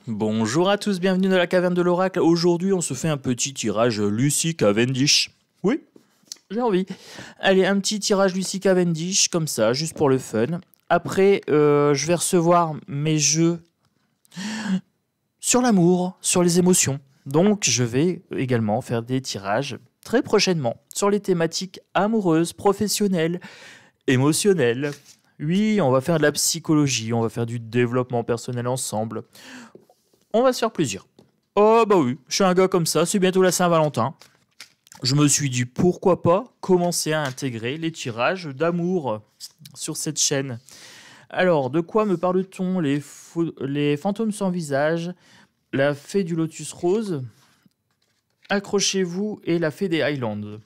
Bonjour à tous, bienvenue dans la caverne de l'oracle. Aujourd'hui, on se fait un petit tirage Lucy Cavendish. Oui, j'ai envie. Allez, un petit tirage Lucy Cavendish, comme ça, juste pour le fun. Après, je vais recevoir mes jeux sur l'amour, sur les émotions. Donc, je vais également faire des tirages très prochainement sur les thématiques amoureuses, professionnelles, émotionnelles. Oui, on va faire de la psychologie, on va faire du développement personnel ensemble. On va se faire plaisir. Oh bah oui, je suis un gars comme ça, c'est bientôt la Saint-Valentin. Je me suis dit pourquoi pas commencer à intégrer les tirages d'amour sur cette chaîne. Alors, de quoi me parle-t-on? Les fantômes sans visage, la fée du lotus rose, accrochez-vous et la fée des Highlands.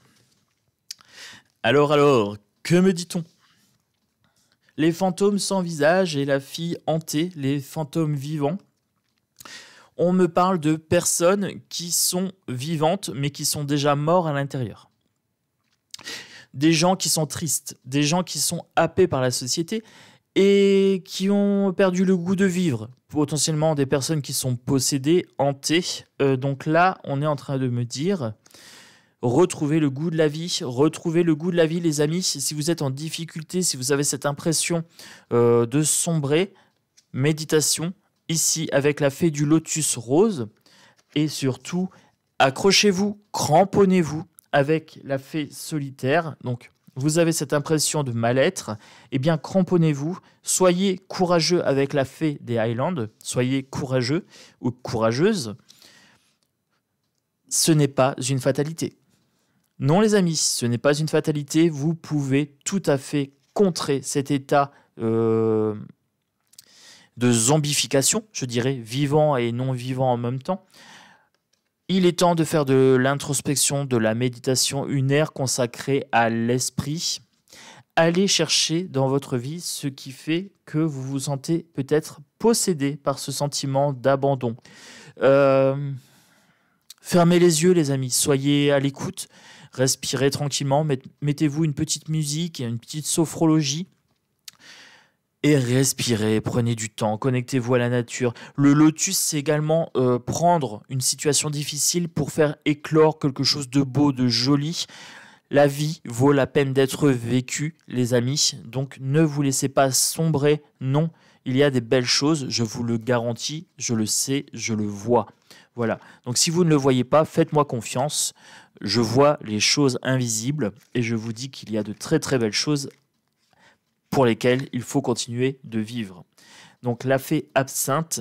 Alors, que me dit-on? Les fantômes sans visage et la fille hantée, les fantômes vivants. On me parle de personnes qui sont vivantes, mais qui sont déjà morts à l'intérieur. Des gens qui sont tristes, des gens qui sont happés par la société et qui ont perdu le goût de vivre. Potentiellement des personnes qui sont possédées, hantées. Donc là, on est en train de me dire, retrouvez le goût de la vie, retrouvez le goût de la vie, les amis. Si vous êtes en difficulté, si vous avez cette impression de sombrer, méditation, ici avec la fée du lotus rose, et surtout accrochez-vous, cramponnez-vous avec la fée solitaire. Donc vous avez cette impression de mal-être, eh bien cramponnez-vous, soyez courageux avec la fée des Highlands, soyez courageux ou courageuse. Ce n'est pas une fatalité. Non les amis, ce n'est pas une fatalité, vous pouvez tout à fait contrer cet état de zombification, je dirais, vivant et non vivant en même temps. Il est temps de faire de l'introspection, de la méditation, une ère consacrée à l'esprit. Allez chercher dans votre vie ce qui fait que vous vous sentez peut-être possédé par ce sentiment d'abandon. Fermez les yeux les amis, soyez à l'écoute, respirez tranquillement, mettez-vous une petite musique, une petite sophrologie. Et respirez, prenez du temps, connectez-vous à la nature. Le lotus, c'est également prendre une situation difficile pour faire éclore quelque chose de beau, de joli. La vie vaut la peine d'être vécue, les amis. Donc ne vous laissez pas sombrer. Non, il y a des belles choses, je vous le garantis, je le sais, je le vois. Voilà. Donc si vous ne le voyez pas, faites-moi confiance. Je vois les choses invisibles et je vous dis qu'il y a de très très belles choses pour lesquels il faut continuer de vivre. Donc la fée absinthe,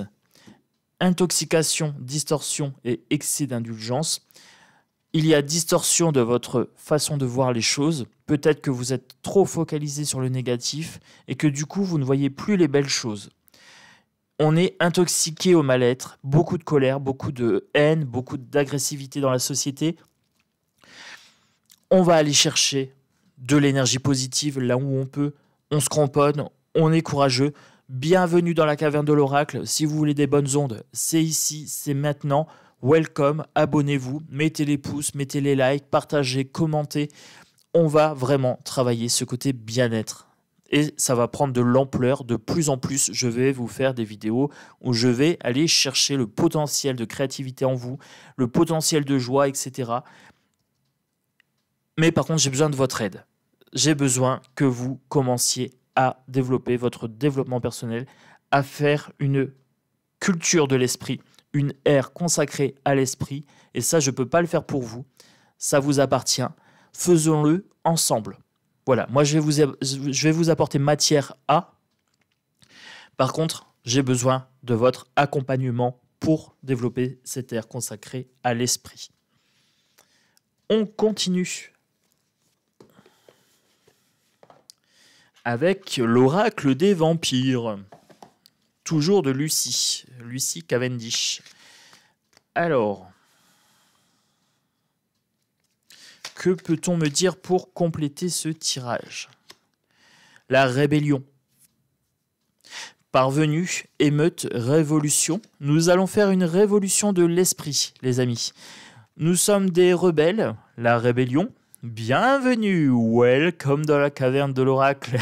intoxication, distorsion et excès d'indulgence. Il y a distorsion de votre façon de voir les choses. Peut-être que vous êtes trop focalisé sur le négatif et que du coup vous ne voyez plus les belles choses. On est intoxiqué au mal-être, beaucoup de colère, beaucoup de haine, beaucoup d'agressivité dans la société. On va aller chercher de l'énergie positive là où on peut. On se cramponne, on est courageux. Bienvenue dans la caverne de l'oracle. Si vous voulez des bonnes ondes, c'est ici, c'est maintenant. Welcome, abonnez-vous, mettez les pouces, mettez les likes, partagez, commentez. On va vraiment travailler ce côté bien-être. Et ça va prendre de l'ampleur. De plus en plus, je vais vous faire des vidéos où je vais aller chercher le potentiel de créativité en vous, le potentiel de joie, etc. Mais par contre, j'ai besoin de votre aide. J'ai besoin que vous commenciez à développer votre développement personnel, à faire une culture de l'esprit, une ère consacrée à l'esprit. Et ça, je ne peux pas le faire pour vous. Ça vous appartient. Faisons-le ensemble. Voilà, moi, je vais vous apporter matière à. Par contre, j'ai besoin de votre accompagnement pour développer cette ère consacrée à l'esprit. On continue avec l'oracle des vampires. Toujours de Lucy. Lucy Cavendish. Alors, que peut-on me dire pour compléter ce tirage? La rébellion. Parvenu, émeute, révolution. Nous allons faire une révolution de l'esprit, les amis. Nous sommes des rebelles. La rébellion. Bienvenue, welcome dans la caverne de l'oracle.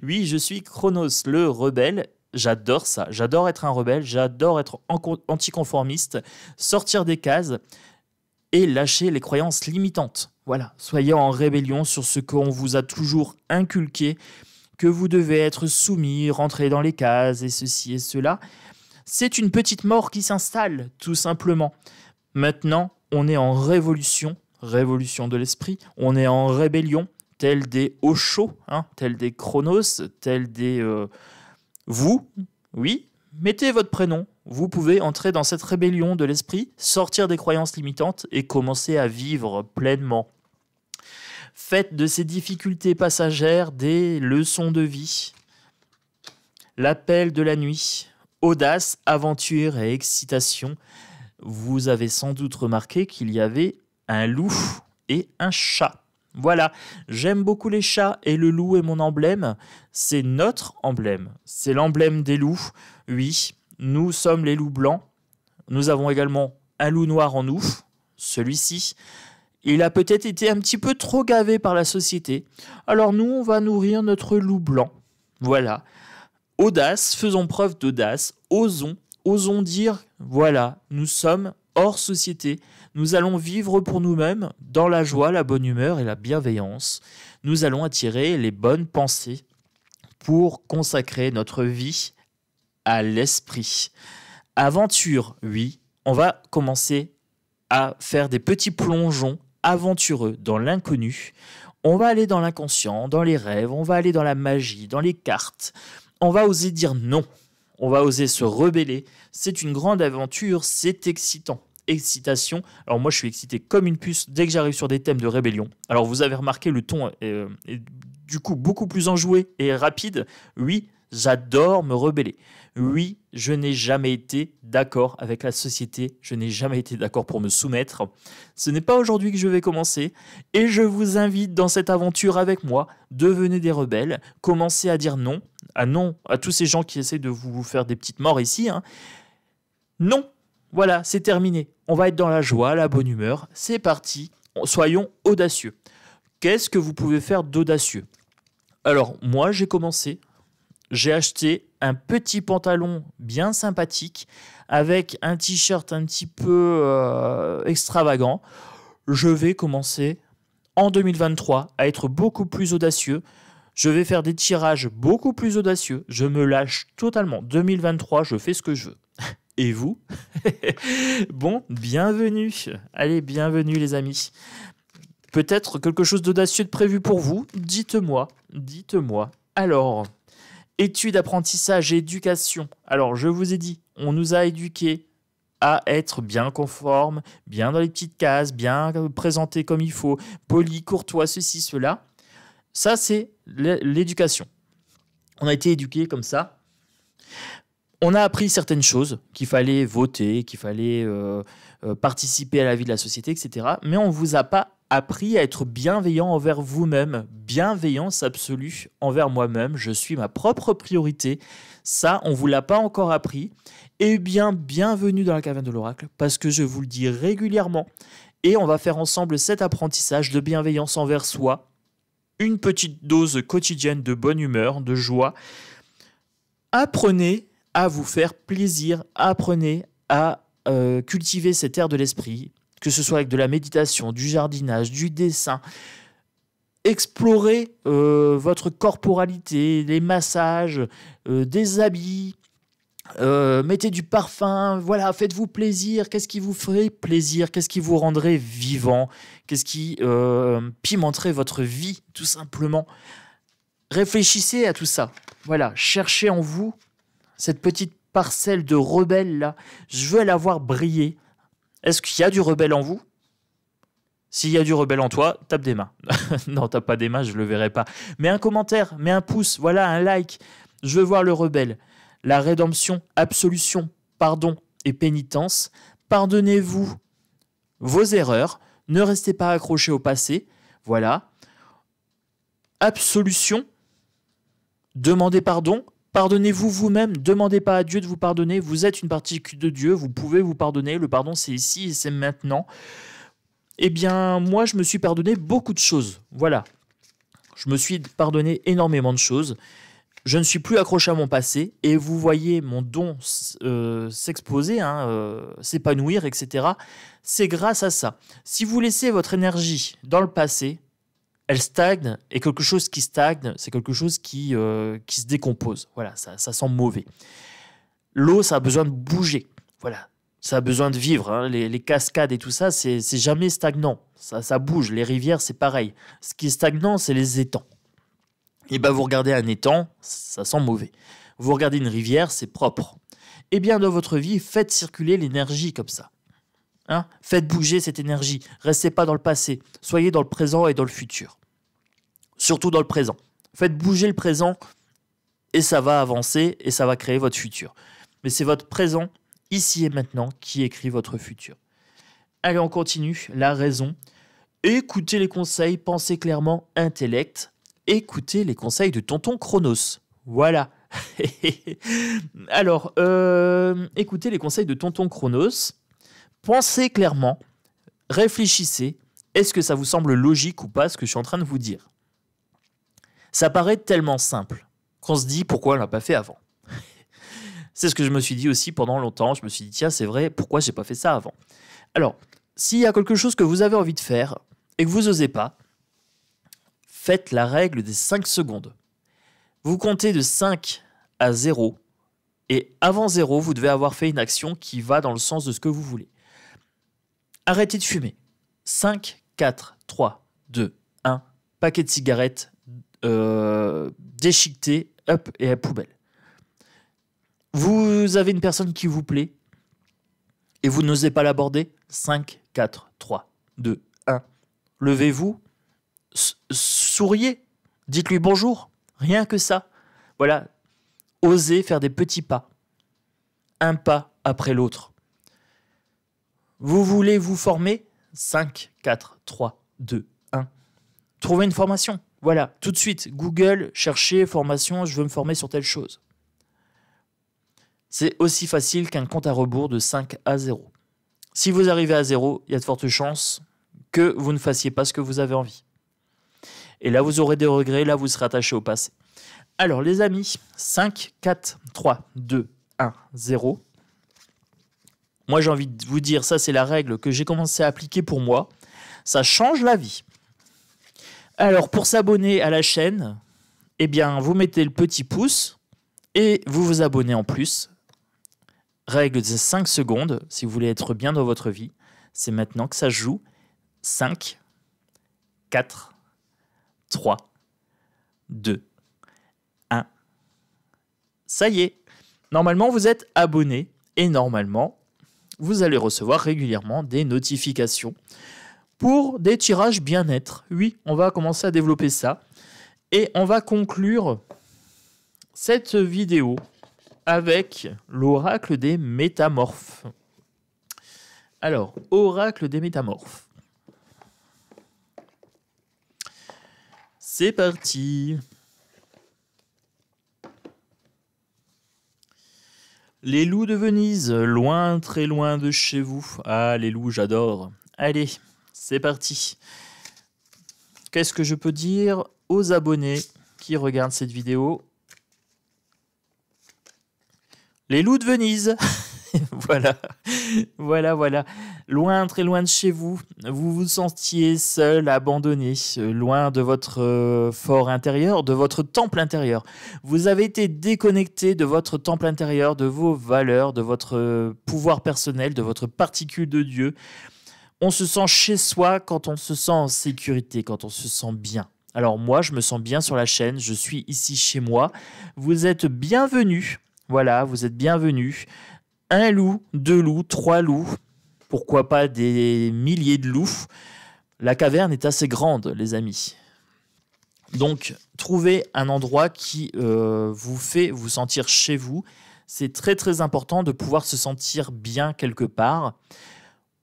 Oui, je suis Chronos, le rebelle. J'adore ça. J'adore être un rebelle. J'adore être anticonformiste, sortir des cases et lâcher les croyances limitantes. Voilà, soyez en rébellion sur ce qu'on vous a toujours inculqué, que vous devez être soumis, rentrer dans les cases et ceci et cela. C'est une petite mort qui s'installe, tout simplement. Maintenant, on est en révolution de l'esprit, on est en rébellion, tels des Osho, tels des Chronos, tels des... Vous, oui, mettez votre prénom, vous pouvez entrer dans cette rébellion de l'esprit, sortir des croyances limitantes et commencer à vivre pleinement. Faites de ces difficultés passagères des leçons de vie. L'appel de la nuit, audace, aventure et excitation. Vous avez sans doute remarqué qu'il y avait un loup et un chat. Voilà, j'aime beaucoup les chats et le loup est mon emblème. C'est notre emblème, c'est l'emblème des loups. Oui, nous sommes les loups blancs. Nous avons également un loup noir en nous, celui-ci. Il a peut-être été un petit peu trop gavé par la société. Alors nous, on va nourrir notre loup blanc. Voilà. Audace, faisons preuve d'audace, osons dire, voilà, nous sommes hors société, nous allons vivre pour nous-mêmes dans la joie, la bonne humeur et la bienveillance. Nous allons attirer les bonnes pensées pour consacrer notre vie à l'esprit. Aventure, oui, on va commencer à faire des petits plongeons aventureux dans l'inconnu. On va aller dans l'inconscient, dans les rêves, on va aller dans la magie, dans les cartes. On va oser dire non, on va oser se rebeller. C'est une grande aventure, c'est excitant. Excitation. Alors moi, je suis excité comme une puce dès que j'arrive sur des thèmes de rébellion. Alors vous avez remarqué, le ton est du coup beaucoup plus enjoué et rapide. Oui, j'adore me rebeller. Oui, je n'ai jamais été d'accord avec la société. Je n'ai jamais été d'accord pour me soumettre. Ce n'est pas aujourd'hui que je vais commencer. Et je vous invite dans cette aventure avec moi. Devenez des rebelles. Commencez à dire non. Non à tous ces gens qui essaient de vous faire des petites morts ici. Non. Voilà, c'est terminé. On va être dans la joie, la bonne humeur. C'est parti. Soyons audacieux. Qu'est-ce que vous pouvez faire d'audacieux? Alors, moi, j'ai commencé. J'ai acheté un petit pantalon bien sympathique avec un t-shirt un petit peu extravagant. Je vais commencer en 2023 à être beaucoup plus audacieux. Je vais faire des tirages beaucoup plus audacieux. Je me lâche totalement. 2023, je fais ce que je veux. Et vous? Bon, bienvenue. Allez, bienvenue les amis. Peut-être quelque chose d'audacieux de prévu pour vous? Dites-moi. Alors, études, apprentissage, éducation. Alors, je vous ai dit, on nous a éduqués à être bien conformes, bien dans les petites cases, bien présentés comme il faut, poli, courtois, ceci, cela. Ça, c'est l'éducation. On a été éduqués comme ça. On a appris certaines choses, qu'il fallait voter, qu'il fallait participer à la vie de la société, etc. Mais on ne vous a pas appris à être bienveillant envers vous-même. Bienveillance absolue envers moi-même. Je suis ma propre priorité. Ça, on ne vous l'a pas encore appris. Eh bien, bienvenue dans la caverne de l'oracle, parce que je vous le dis régulièrement. Et on va faire ensemble cet apprentissage de bienveillance envers soi. Une petite dose quotidienne de bonne humeur, de joie. Apprenez à vous faire plaisir, apprenez à cultiver cet air de l'esprit, que ce soit avec de la méditation, du jardinage, du dessin. Explorez votre corporalité, les massages, des habits, mettez du parfum, voilà, faites-vous plaisir. Qu'est-ce qui vous ferait plaisir? Qu'est-ce qui vous rendrait vivant? Qu'est-ce qui pimenterait votre vie, tout simplement? Réfléchissez à tout ça. Voilà, cherchez en vous cette petite parcelle de rebelle là, je veux la voir briller. Est-ce qu'il y a du rebelle en vous? S'il y a du rebelle en toi, tape des mains. Non, tape pas des mains, je ne le verrai pas. Mets un commentaire, mets un pouce, voilà, un like. Je veux voir le rebelle. La rédemption, absolution, pardon et pénitence. Pardonnez-vous vos erreurs. Ne restez pas accrochés au passé. Voilà. Absolution. Demandez pardon. Pardonnez-vous vous-même, ne demandez pas à Dieu de vous pardonner, vous êtes une particule de Dieu, vous pouvez vous pardonner, le pardon c'est ici et c'est maintenant. Eh bien, moi je me suis pardonné beaucoup de choses, voilà. Je me suis pardonné énormément de choses. je ne suis plus accroché à mon passé et vous voyez mon don s'exposer, s'épanouir, etc. C'est grâce à ça. Si vous laissez votre énergie dans le passé, elle stagne, et quelque chose qui stagne, c'est quelque chose qui se décompose. Voilà, ça sent mauvais. L'eau, ça a besoin de bouger. Voilà, ça a besoin de vivre. Hein. Les cascades et tout ça, c'est jamais stagnant. Ça bouge. Les rivières, c'est pareil. Ce qui est stagnant, c'est les étangs. Et ben, vous regardez un étang, ça sent mauvais. Vous regardez une rivière, c'est propre. Eh bien, dans votre vie, faites circuler l'énergie comme ça. Hein, faites bouger cette énergie. Restez pas dans le passé. Soyez dans le présent et dans le futur. Surtout dans le présent. Faites bouger le présent et ça va avancer et ça va créer votre futur. Mais c'est votre présent, ici et maintenant, qui écrit votre futur. Allez, on continue. La raison. Écoutez les conseils, pensez clairement, intellect. Écoutez les conseils de tonton Chronos. Voilà. Alors, écoutez les conseils de tonton Chronos. Pensez clairement, réfléchissez. Est-ce que ça vous semble logique ou pas ce que je suis en train de vous dire? Ça paraît tellement simple qu'on se dit pourquoi on ne l'a pas fait avant. C'est ce que je me suis dit aussi pendant longtemps. Je me suis dit, tiens, c'est vrai, pourquoi je n'ai pas fait ça avant? Alors, s'il y a quelque chose que vous avez envie de faire et que vous n'osez pas, faites la règle des 5 secondes. Vous comptez de 5 à 0 et avant 0, vous devez avoir fait une action qui va dans le sens de ce que vous voulez. Arrêtez de fumer. 5, 4, 3, 2, 1. Paquet de cigarettes déchiqueté, hop, et à la poubelle. Vous avez une personne qui vous plaît et vous n'osez pas l'aborder. 5, 4, 3, 2, 1. Levez-vous, souriez, dites-lui bonjour. Rien que ça. Voilà. Osez faire des petits pas. Un pas après l'autre. Vous voulez vous former? 5, 4, 3, 2, 1. Trouvez une formation. Voilà, tout de suite, Google, cherchez formation, je veux me former sur telle chose. C'est aussi facile qu'un compte à rebours de 5 à 0. Si vous arrivez à 0, il y a de fortes chances que vous ne fassiez pas ce que vous avez envie. Et là, vous aurez des regrets, là, vous serez attaché au passé. Alors, les amis, 5, 4, 3, 2, 1, 0. Moi, j'ai envie de vous dire, ça, c'est la règle que j'ai commencé à appliquer pour moi. Ça change la vie. Alors, pour s'abonner à la chaîne, eh bien, vous mettez le petit pouce et vous vous abonnez en plus. Règle de 5 secondes, si vous voulez être bien dans votre vie. C'est maintenant que ça se joue. 5, 4, 3, 2, 1. Ça y est. Normalement, vous êtes abonné et normalement, vous allez recevoir régulièrement des notifications pour des tirages bien-être. Oui, on va commencer à développer ça. Et on va conclure cette vidéo avec l'oracle des métamorphes. Alors, oracle des métamorphes. C'est parti. Les loups de Venise, loin, très loin de chez vous. Ah, les loups, j'adore. Allez, c'est parti. Qu'est-ce que je peux dire aux abonnés qui regardent cette vidéo? Les loups de Venise. Voilà, voilà. Loin, très loin de chez vous. Vous vous sentiez seul, abandonné, loin de votre fort intérieur, de votre temple intérieur. Vous avez été déconnecté de votre temple intérieur, de vos valeurs, de votre pouvoir personnel, de votre particule de Dieu. On se sent chez soi quand on se sent en sécurité, quand on se sent bien. Alors moi, je me sens bien sur la chaîne, je suis ici chez moi. Vous êtes bienvenus. Voilà, vous êtes bienvenus. 1 loup, 2 loups, 3 loups, pourquoi pas des milliers de loups. La caverne est assez grande, les amis. Donc, trouvez un endroit qui vous fait vous sentir chez vous. C'est très très important de pouvoir se sentir bien quelque part.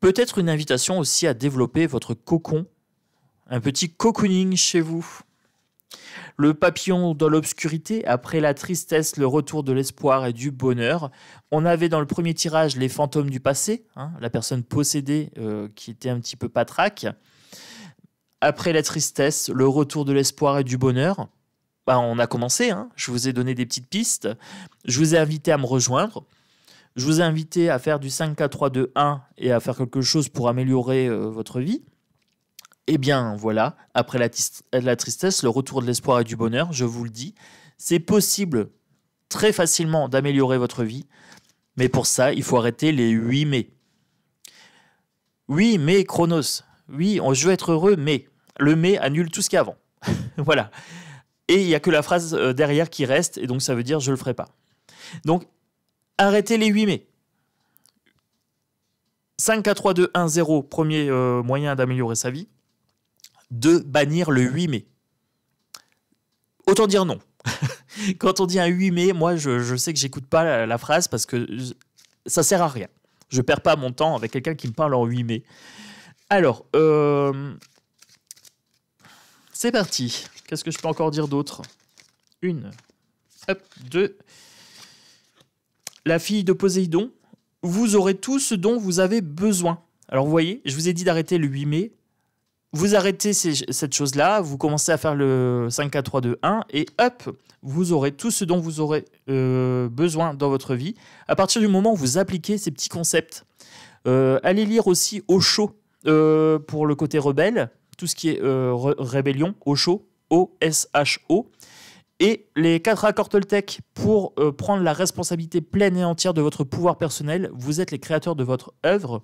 Peut-être une invitation aussi à développer votre cocon, un petit cocooning chez vous. Le papillon dans l'obscurité, après la tristesse, le retour de l'espoir et du bonheur. On avait dans le premier tirage les fantômes du passé, la personne possédée qui était un petit peu patraque. Après la tristesse, le retour de l'espoir et du bonheur. bah, on a commencé, hein. Je vous ai donné des petites pistes. Je vous ai invité à me rejoindre. Je vous ai invité à faire du 5, 4, 3, 2, 1 et à faire quelque chose pour améliorer votre vie. Eh bien, voilà, après la tristesse, le retour de l'espoir et du bonheur, je vous le dis, c'est possible très facilement d'améliorer votre vie. Mais pour ça, il faut arrêter les 8 mais. Oui, mais Chronos. Oui, je veux être heureux, mais. Le mais annule tout ce qu'il y a avant. Voilà. Et il n'y a que la phrase derrière qui reste, et donc ça veut dire je ne le ferai pas. Donc, arrêtez les 8 mais. 5, 4, 3, 2, 1, 0, premier moyen d'améliorer sa vie. 2, bannir le 8 mai. Autant dire non. Quand on dit un 8 mai, moi, je sais que j'écoute pas la phrase parce que ça sert à rien. Je perds pas mon temps avec quelqu'un qui me parle en 8 mai. Alors, c'est parti. Qu'est-ce que je peux encore dire d'autre? 1, 2. La fille de Poséidon, vous aurez tout ce dont vous avez besoin. Alors, vous voyez, je vous ai dit d'arrêter le 8 mai. Vous arrêtez cette chose-là, vous commencez à faire le 5, 4, 3, 2, 1 et hop, vous aurez tout ce dont vous aurez besoin dans votre vie. À partir du moment où vous appliquez ces petits concepts, allez lire aussi Osho pour le côté rebelle, tout ce qui est rébellion, Osho, O-S-H-O, et les 4 accords Toltec pour prendre la responsabilité pleine et entière de votre pouvoir personnel. Vous êtes les créateurs de votre œuvre.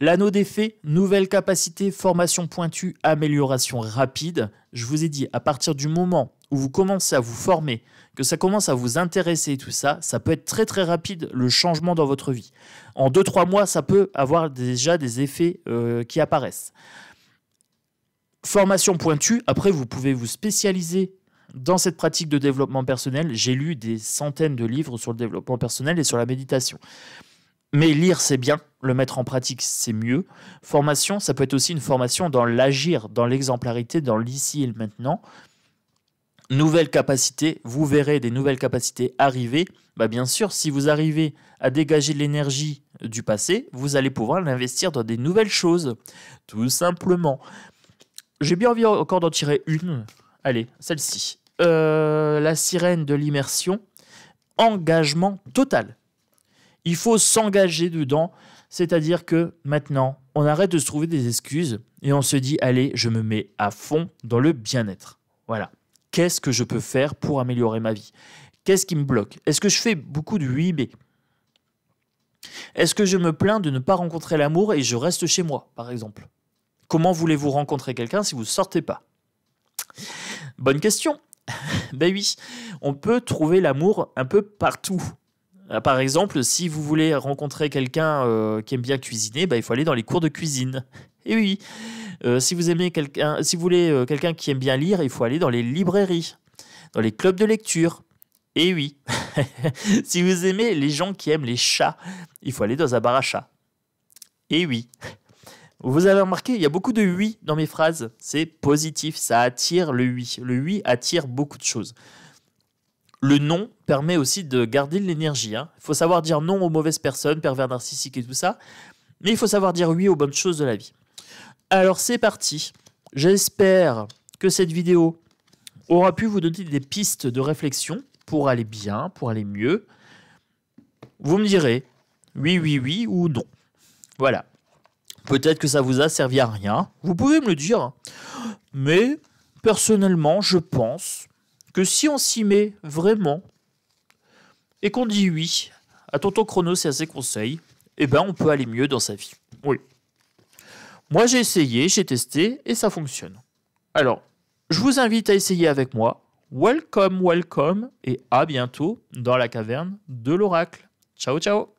L'anneau des fées, nouvelle capacité, formation pointue, amélioration rapide. Je vous ai dit, à partir du moment où vous commencez à vous former, que ça commence à vous intéresser et tout ça, ça peut être très très rapide le changement dans votre vie. En 2-3 mois, ça peut avoir déjà des effets qui apparaissent. Formation pointue, après vous pouvez vous spécialiser dans cette pratique de développement personnel. J'ai lu des centaines de livres sur le développement personnel et sur la méditation. Mais lire, c'est bien. Le mettre en pratique, c'est mieux. Formation, ça peut être aussi une formation dans l'agir, dans l'exemplarité, dans l'ici et le maintenant. Nouvelles capacités, vous verrez des nouvelles capacités arriver. Bah bien sûr, si vous arrivez à dégager de l'énergie du passé, vous allez pouvoir l'investir dans des nouvelles choses. Tout simplement. J'ai bien envie encore d'en tirer une. Allez, celle-ci. La sirène de l'immersion. Engagement total. Il faut s'engager dedans, c'est-à-dire que maintenant, on arrête de se trouver des excuses et on se dit, allez, je me mets à fond dans le bien-être. Voilà. Qu'est-ce que je peux faire pour améliorer ma vie? Qu'est-ce qui me bloque? Est-ce que je fais beaucoup de 8B? Est-ce que je me plains de ne pas rencontrer l'amour et je reste chez moi, par exemple? Comment voulez-vous rencontrer quelqu'un si vous ne sortez pas? Bonne question. Ben oui, on peut trouver l'amour un peu partout. Par exemple, si vous voulez rencontrer quelqu'un qui aime bien cuisiner, bah, il faut aller dans les cours de cuisine. Et oui, si vous voulez quelqu'un qui aime bien lire, il faut aller dans les librairies, dans les clubs de lecture. Et oui, si vous aimez les gens qui aiment les chats, il faut aller dans un bar à chats. Et oui, vous avez remarqué, il y a beaucoup de oui dans mes phrases. C'est positif, ça attire le oui. Le oui attire beaucoup de choses. Le non permet aussi de garder de l'énergie. Il faut savoir dire non aux mauvaises personnes, pervers narcissiques et tout ça. Mais il faut savoir dire oui aux bonnes choses de la vie. Alors c'est parti. J'espère que cette vidéo aura pu vous donner des pistes de réflexion pour aller bien, pour aller mieux. Vous me direz oui, oui, oui ou non. Voilà. Peut-être que ça vous a servi à rien. Vous pouvez me le dire. Mais personnellement, je pense que si on s'y met vraiment et qu'on dit oui à Tonton Chronos et à ses conseils, eh ben on peut aller mieux dans sa vie. Oui. Moi j'ai essayé, j'ai testé et ça fonctionne. Alors, je vous invite à essayer avec moi. Welcome, welcome et à bientôt dans la caverne de l'oracle. Ciao, ciao.